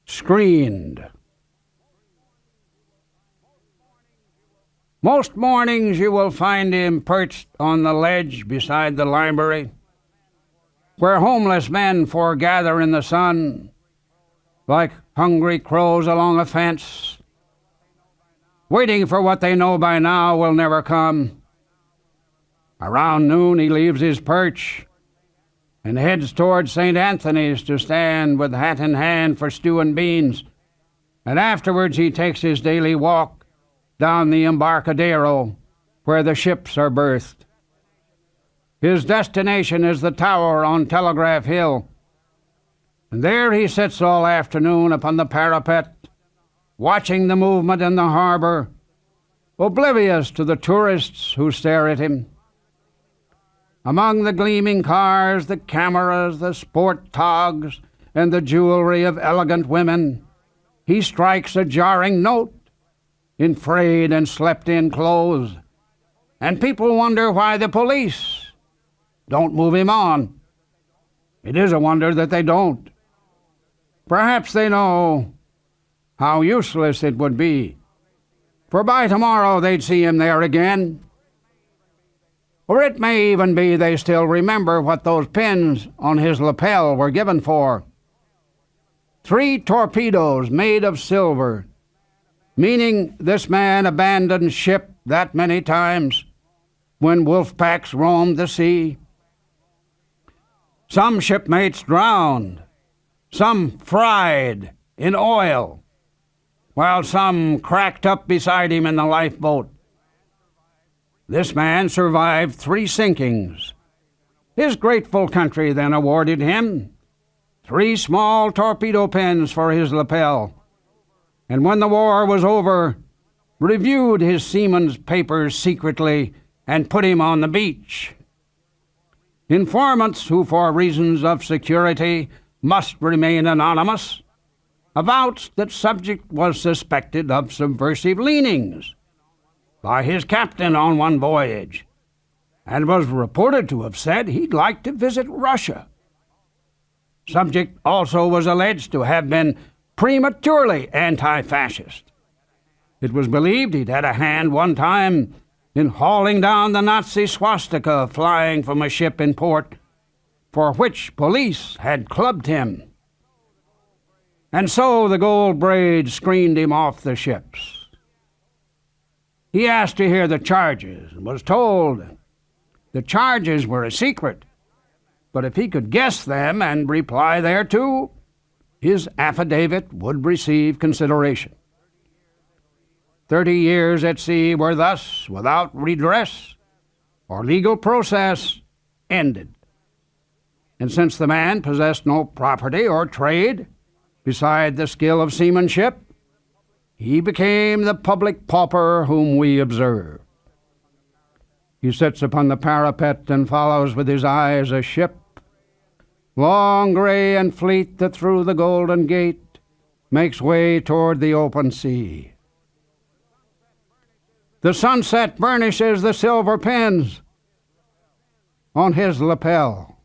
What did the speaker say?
screened. Most mornings you will find him perched on the ledge beside the library, where homeless men foregather in the sun like hungry crows along a fence, waiting for what they know by now will never come. Around noon he leaves his perch and heads toward St. Anthony's to stand with hat in hand for stew and beans, and afterwards he takes his daily walk down the Embarcadero where the ships are berthed. His destination is the tower on Telegraph Hill, and there he sits all afternoon upon the parapet, watching the movement in the harbor, oblivious to the tourists who stare at him. Among the gleaming cars, the cameras, the sport togs, and the jewelry of elegant women, he strikes a jarring note in frayed and slept-in clothes, and people wonder why the police don't move him on. It is a wonder that they don't. Perhaps they know how useless it would be, for by tomorrow they'd see him there again. Or it may even be they still remember what those pins on his lapel were given for. 3 torpedoes made of silver, meaning this man abandoned ship that many times when wolf packs roamed the sea. Some shipmates drowned, some fried in oil, while some cracked up beside him in the lifeboat. This man survived 3 sinkings. His grateful country then awarded him 3 small torpedo pins for his lapel, and when the war was over, reviewed his seaman's papers secretly and put him on the beach. Informants who, for reasons of security, must remain anonymous, avouched that subject was suspected of subversive leanings by his captain on one voyage, and was reported to have said he'd like to visit Russia. Subject also was alleged to have been prematurely anti-fascist. It was believed he'd had a hand one time in hauling down the Nazi swastika flying from a ship in port, for which police had clubbed him. And so the gold braid screened him off the ships. He asked to hear the charges and was told the charges were a secret, but if he could guess them and reply thereto, his affidavit would receive consideration. 30 years at sea were thus, without redress or legal process, ended. And since the man possessed no property or trade beside the skill of seamanship, he became the public pauper whom we observe. He sits upon the parapet and follows with his eyes a ship, long, gray, and fleet, that through the Golden Gate makes way toward the open sea. The sunset burnishes the silver pins on his lapel.